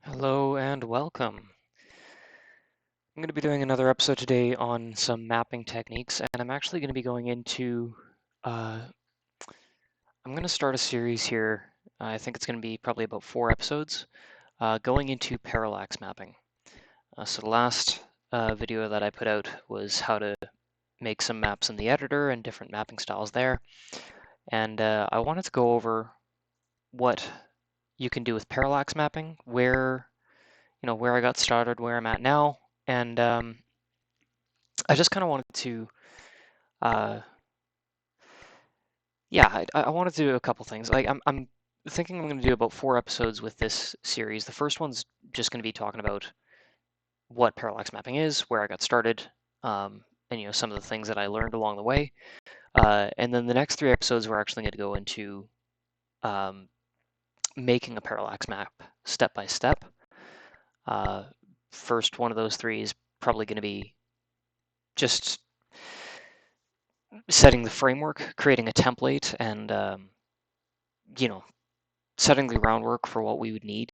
Hello and welcome. I'm going to be doing another episode today on some mapping techniques, and I'm actually going to be going into, uh, I'm going to start a series here. I think it's going to be probably about 4 episodes, going into parallax mapping. So the last video that I put out was how to make some maps in the editor and different mapping styles there. And I wanted to go over what you can do with parallax mapping, where I got started, where I'm at now, and I just kind of wanted to, uh, yeah, I wanted to do a couple things. Like I'm thinking I'm going to do about 4 episodes with this series. The first one's just going to be talking about what parallax mapping is, where I got started, and some of the things that I learned along the way. And then the next 3 episodes we're actually going to go into um, making a parallax map step by step. First one of those three is probably going to be just setting the framework, creating a template, and you know, setting the groundwork for what we would need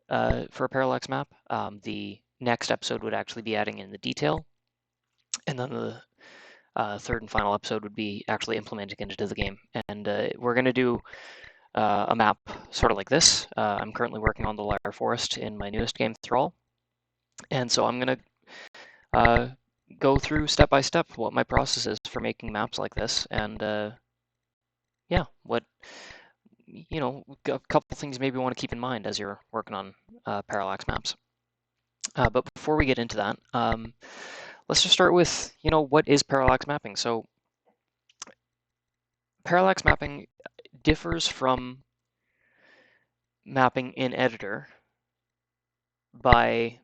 for a parallax map. The next episode would actually be adding in the detail, and then the third and final episode would be actually implementing it into the game. And we're going to do a map sort of like this. I'm currently working on the Lyre Forest in my newest game, Thrall, and so I'm going to go through step by step what my process is for making maps like this, and yeah, what a couple things maybe you want to keep in mind as you're working on parallax maps. But before we get into that, let's just start with, what is parallax mapping? So parallax mapping differs from mapping in editor by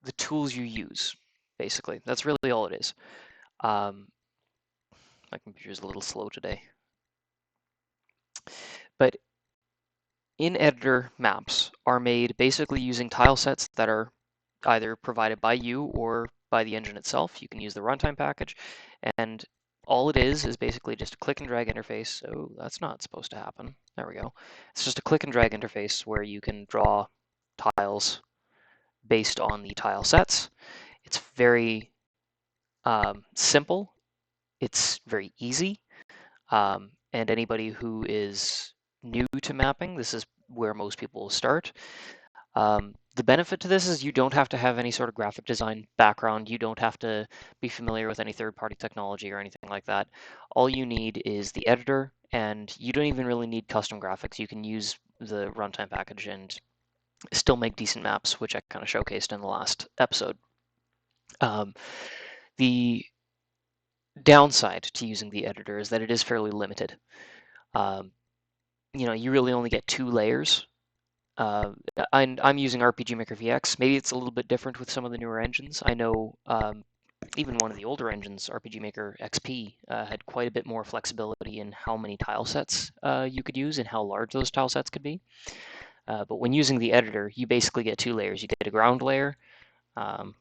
the tools you use, basically. That's really all it is. Um, my computer's a little slow today. But in editor maps are made basically using tile sets that are either provided by you or by the engine itself. You can use the runtime package, and all it is basically just a click and drag interface. Oh, that's not supposed to happen. There we go. It's just a click and drag interface where you can draw tiles based on the tile sets. It's very simple. It's very easy. And anybody who is new to mapping, this is where most people will start. The benefit to this is you don't have to have any sort of graphic design background. You don't have to be familiar with any third-party technology or anything like that. All you need is the editor, and you don't even really need custom graphics. You can use the runtime package and still make decent maps, which I kind of showcased in the last episode. The downside to using the editor is that it is fairly limited. Um, you really only get 2 layers. I'm using RPG Maker VX. Maybe it's a little bit different with some of the newer engines. I know even one of the older engines, RPG Maker XP, had quite a bit more flexibility in how many tile sets you could use and how large those tile sets could be. But when using the editor, you basically get 2 layers. You get a ground layer,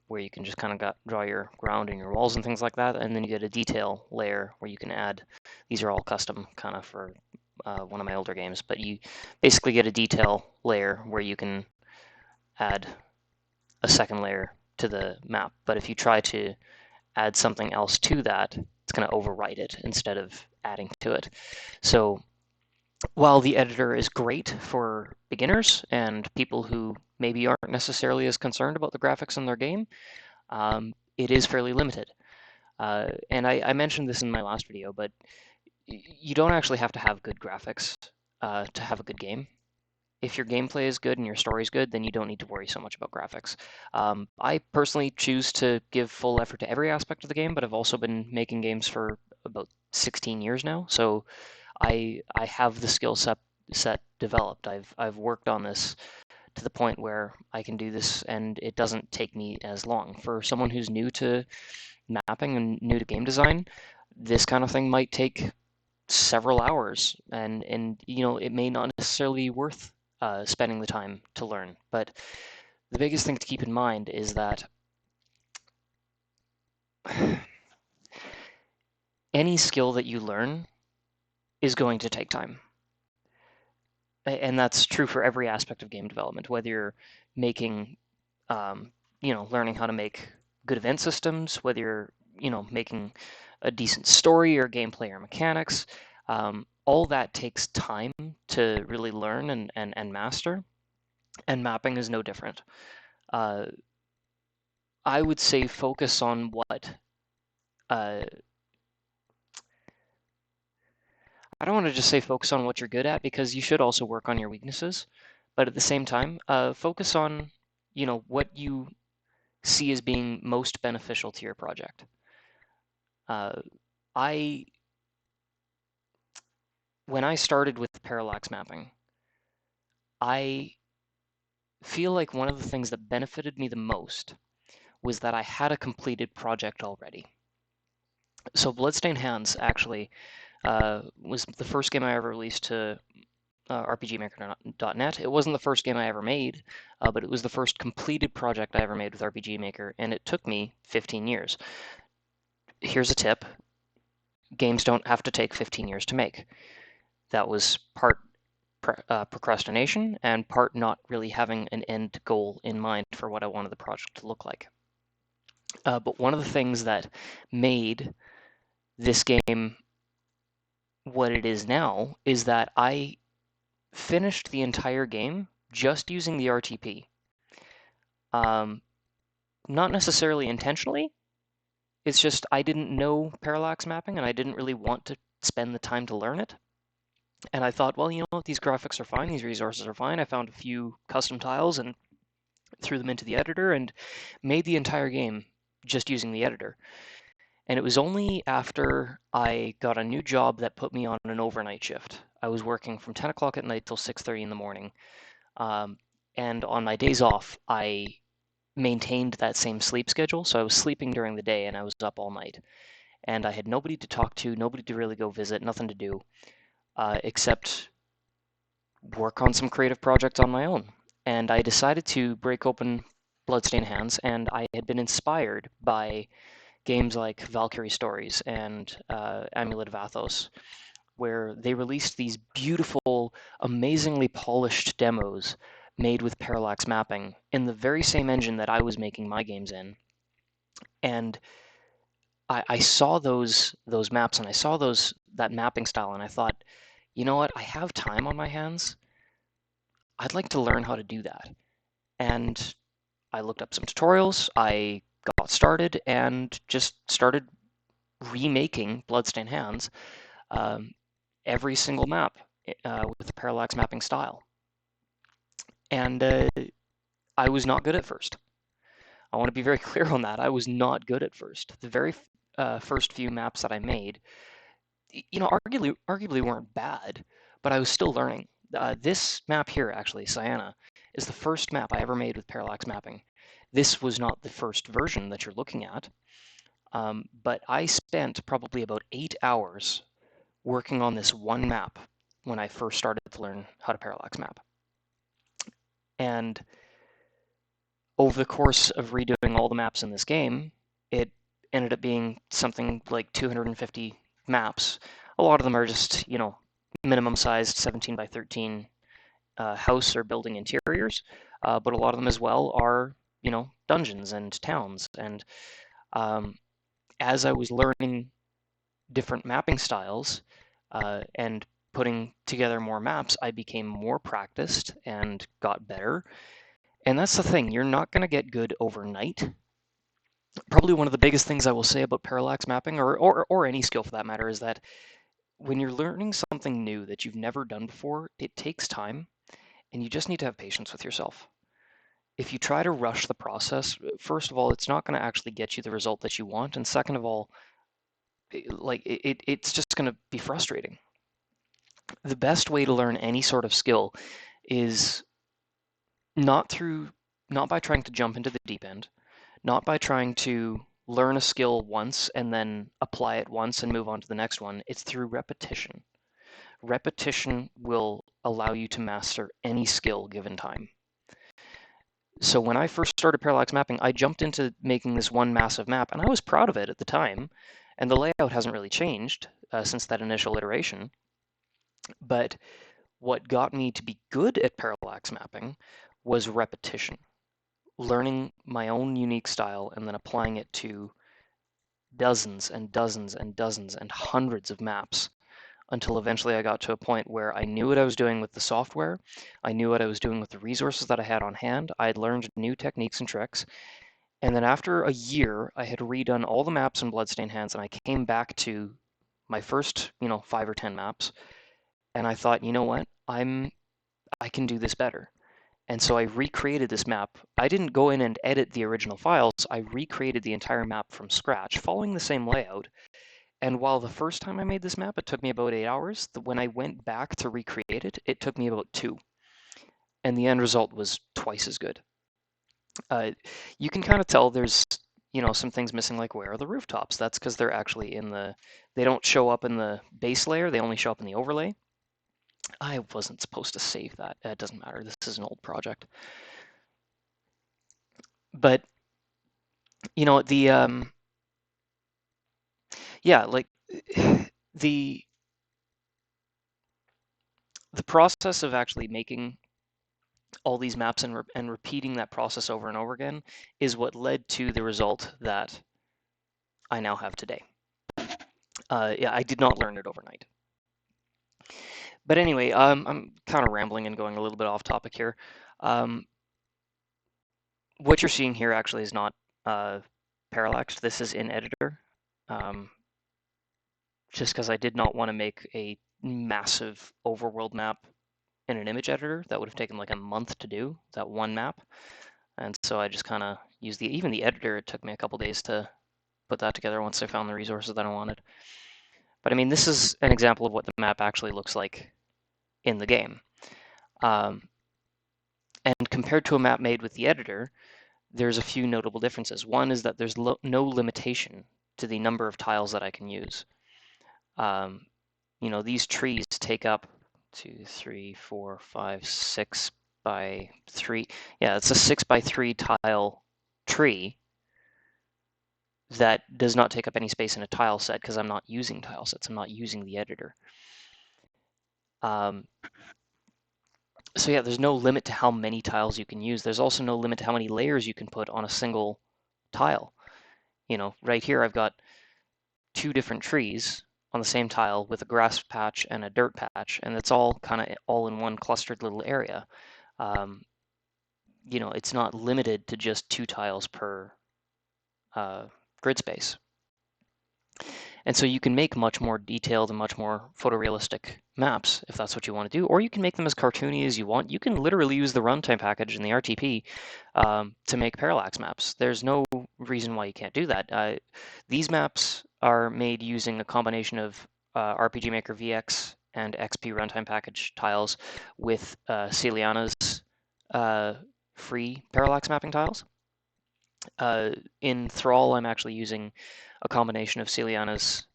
where you can just kind of draw your ground and your walls and things like that, and then you get a detail layer where you can add. These are all custom kind of for one of my older games, but you basically get a detail layer where you can add a second layer to the map. But if you try to add something else to that, it's going to overwrite it instead of adding to it. So while the editor is great for beginners and people who maybe aren't necessarily as concerned about the graphics in their game, it is fairly limited. And I mentioned this in my last video, but you don't actually have to have good graphics to have a good game. If your gameplay is good and your story is good, then you don't need to worry so much about graphics. I personally choose to give full effort to every aspect of the game, but I've also been making games for about 16 years now, so I have the skill set developed. I've worked on this to the point where I can do this, and it doesn't take me as long. For someone who's new to mapping and new to game design, this kind of thing might take several hours, and it may not necessarily be worth spending the time to learn. But the biggest thing to keep in mind is that any skill that you learn is going to take time. and that's true for every aspect of game development, whether you're making, learning how to make good event systems, whether you're, making a decent story or gameplay or mechanics. All that takes time to really learn and master, and mapping is no different. Uh, I would say focus on what uh, I don't want to just say focus on what you're good at, because you should also work on your weaknesses. But at the same time, focus on, what you see as being most beneficial to your project. Uh, I When I started with parallax mapping, I feel like one of the things that benefited me the most was that I had a completed project already. So Bloodstained Hands actually was the first game I ever released to RPGmaker.net. It wasn't the first game I ever made, but it was the first completed project I ever made with RPG Maker, and it took me 15 years. Here's a tip: games don't have to take 15 years to make. That was part procrastination and part not really having an end goal in mind for what I wanted the project to look like. But one of the things that made this game what it is now is that I finished the entire game just using the RTP. Not necessarily intentionally. It's just I didn't know parallax mapping and I didn't really want to spend the time to learn it. And I thought, well, these graphics are fine, these resources are fine. I found a few custom tiles and threw them into the editor and made the entire game just using the editor. And it was only after I got a new job that put me on an overnight shift. I was working from 10 o'clock at night till 6:30 in the morning. And on my days off, I maintained that same sleep schedule. So I was sleeping during the day and I was up all night. And I had nobody to talk to, nobody to really go visit, nothing to do, except work on some creative projects on my own. And I decided to break open Bloodstained Hands, and I had been inspired by games like Valkyrie Stories and Amulet of Athos, where they released these beautiful, amazingly polished demos made with parallax mapping in the very same engine that I was making my games in. And I saw those maps and I saw that mapping style, and I thought, you know what, I have time on my hands. I'd like to learn how to do that. And I looked up some tutorials, I got started, and just started remaking Bloodstained Hands, um, every single map with the parallax mapping style. And I was not good at first. I want to be very clear on that. I was not good at first. The very first few maps that I made, arguably weren't bad, but I was still learning. This map here, actually, Sienna, is the first map I ever made with parallax mapping. This was not the first version that you're looking at, but I spent probably about 8 hours working on this one map when I first started to learn how to parallax map. And over the course of redoing all the maps in this game, it ended up being something like 250 maps. A lot of them are just, minimum sized 17 by 13 house or building interiors, but a lot of them as well are, dungeons and towns. And as I was learning different mapping styles and putting together more maps, I became more practiced and got better. And that's the thing, you're not going to get good overnight. Probably one of the biggest things I will say about parallax mapping, or any skill for that matter, is that when you're learning something new that you've never done before, it takes time, and you just need to have patience with yourself. If you try to rush the process, first of all, it's not going to actually get you the result that you want, and second of all, it's just going to be frustrating. The best way to learn any sort of skill is not by trying to jump into the deep end, not by trying to learn a skill once and then apply it once and move on to the next one. It's through repetition. Repetition will allow you to master any skill given time. So when I first started parallax mapping, I jumped into making this one massive map, and I was proud of it at the time. And the layout hasn't really changed since that initial iteration. But what got me to be good at parallax mapping was repetition, learning my own unique style and then applying it to dozens and dozens and dozens and hundreds of maps until eventually I got to a point where I knew what I was doing with the software. I knew what I was doing with the resources that I had on hand. I had learned new techniques and tricks. And then after a year, I had redone all the maps in Bloodstained Hands, and I came back to my first, 5 or 10 maps, and I thought, you know what, I can do this better. And so I recreated this map. I didn't go in and edit the original files. I recreated the entire map from scratch, following the same layout. And while the first time I made this map, it took me about 8 hours, when I went back to recreate it, it took me about 2. And the end result was twice as good. You can kind of tell there's, some things missing, like where are the rooftops? That's because they're actually they don't show up in the base layer, they only show up in the overlay. I wasn't supposed to save that. It doesn't matter. This is an old project. But, yeah, like the process of actually making all these maps and repeating that process over and over again is what led to the result that I now have today. Yeah, I did not learn it overnight. But anyway, I'm kind of rambling and going a little bit off topic here. What you're seeing here actually is not parallaxed. This is in editor. Just because I did not want to make a massive overworld map in an image editor. That would have taken like a month to do, that one map. And so I just kind of used even the editor, it took me a couple days to put that together once I found the resources that I wanted. But I mean, this is an example of what the map actually looks like in the game. And compared to a map made with the editor, there's a few notable differences. One is that there's no limitation to the number of tiles that I can use. These trees take up 2, 3, 4, 5, 6 by 3. Yeah, it's a 6 by 3 tile tree that does not take up any space in a tile set because I'm not using tile sets. I'm not using the editor. So yeah, there's no limit to how many tiles you can use. There's also no limit to how many layers you can put on a single tile. Right here I've got 2 different trees on the same tile with a grass patch and a dirt patch, and it's all kind of all in one clustered little area. It's not limited to just 2 tiles per grid space. And so you can make much more detailed and much more photorealistic maps if that's what you want to do, or you can make them as cartoony as you want. You can literally use the runtime package in the RTP to make parallax maps. There's no reason why you can't do that. These maps are made using a combination of RPG Maker VX and XP runtime package tiles with Celiana's free parallax mapping tiles. In Thrall, I'm actually using a combination of Celiana's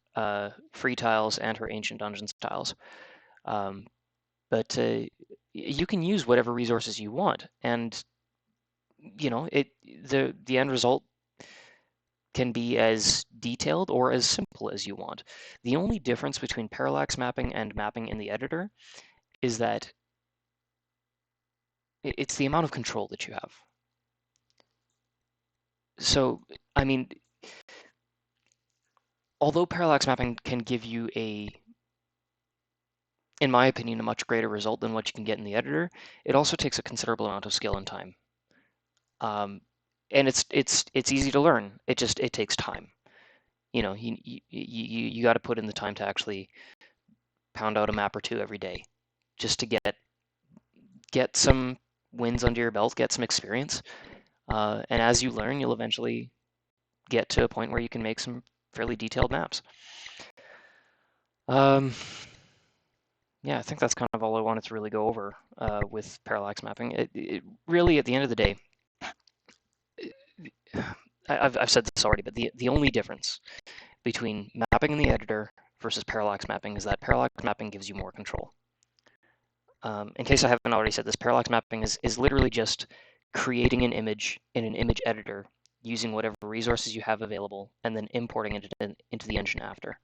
free tiles and her Ancient Dungeons tiles. But you can use whatever resources you want, and the end result can be as detailed or as simple as you want. The only difference between parallax mapping and mapping in the editor is that it's the amount of control that you have. So, I mean, although parallax mapping can give you in my opinion, a much greater result than what you can get in the editor, it also takes a considerable amount of skill and time. And it's easy to learn. It takes time. You got to put in the time to actually pound out a map or 2 every day, just to get some wins under your belt, get some experience. And as you learn, you'll eventually get to a point where you can make some fairly detailed maps. Yeah, I think that's kind of all I wanted to really go over with parallax mapping. It really, at the end of the day, I've said this already, but the only difference between mapping in the editor versus parallax mapping is that parallax mapping gives you more control. In case I haven't already said this, parallax mapping is literally just creating an image in an image editor using whatever resources you have available and then importing it into the engine after.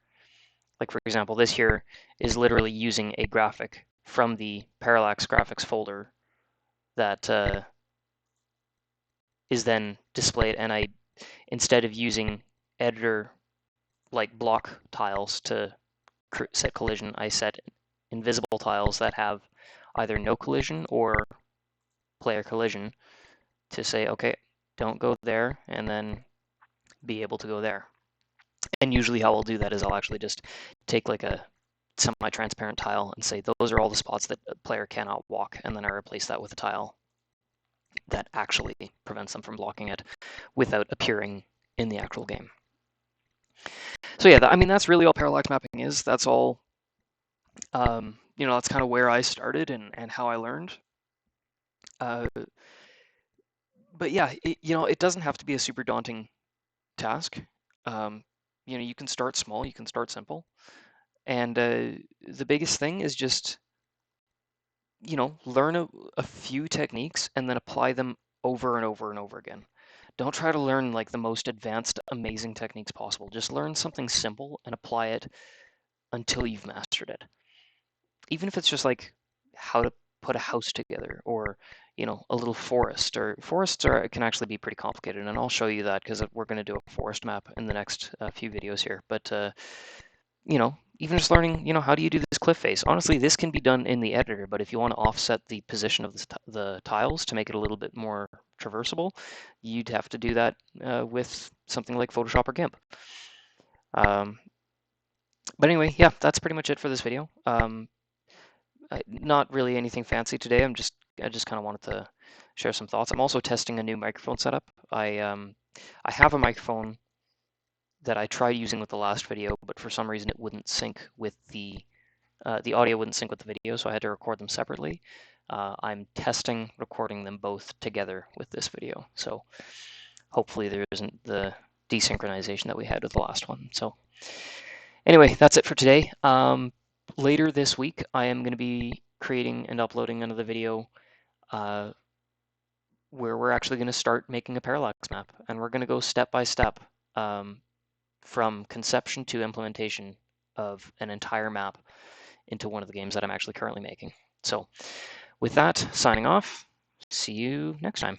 Like, for example, this here is literally using a graphic from the Parallax graphics folder that is then displayed, and I, instead of using editor like block tiles to set collision, I set invisible tiles that have either no collision or player collision to say, okay, don't go there, and then be able to go there. And usually how I'll do that is I'll actually just take like a semi-transparent tile and say those are all the spots that a player cannot walk, and then I replace that with a tile that actually prevents them from blocking it without appearing in the actual game. So yeah, I mean, that's really all parallax mapping is. That's all, that's kind of where I started and how I learned. But yeah, it doesn't have to be a super daunting task. Um, you can start small, you can start simple. And the biggest thing is just, learn a few techniques and then apply them over and over and over again. Don't try to learn like the most advanced, amazing techniques possible. Just learn something simple and apply it until you've mastered it. Even if it's just like how to put a house together or, a little forest, or forests can actually be pretty complicated. And I'll show you that because we're going to do a forest map in the next few videos here. But even just learning, how do you do this cliff face? Honestly, this can be done in the editor, but if you want to offset the position of the tiles to make it a little bit more traversable, you'd have to do that with something like Photoshop or GIMP. But anyway, yeah, that's pretty much it for this video. Not really anything fancy today. I just kind of wanted to share some thoughts. I'm also testing a new microphone setup. I have a microphone that I tried using with the last video, but for some reason it wouldn't sync with the audio wouldn't sync with the video, so I had to record them separately. I'm testing recording them both together with this video, so hopefully there isn't the desynchronization that we had with the last one. So anyway, that's it for today. Later this week, I am going to be creating and uploading another video where we're actually going to start making a parallax map, and we're going to go step by step from conception to implementation of an entire map into one of the games that I'm actually currently making. So with that, signing off. See you next time.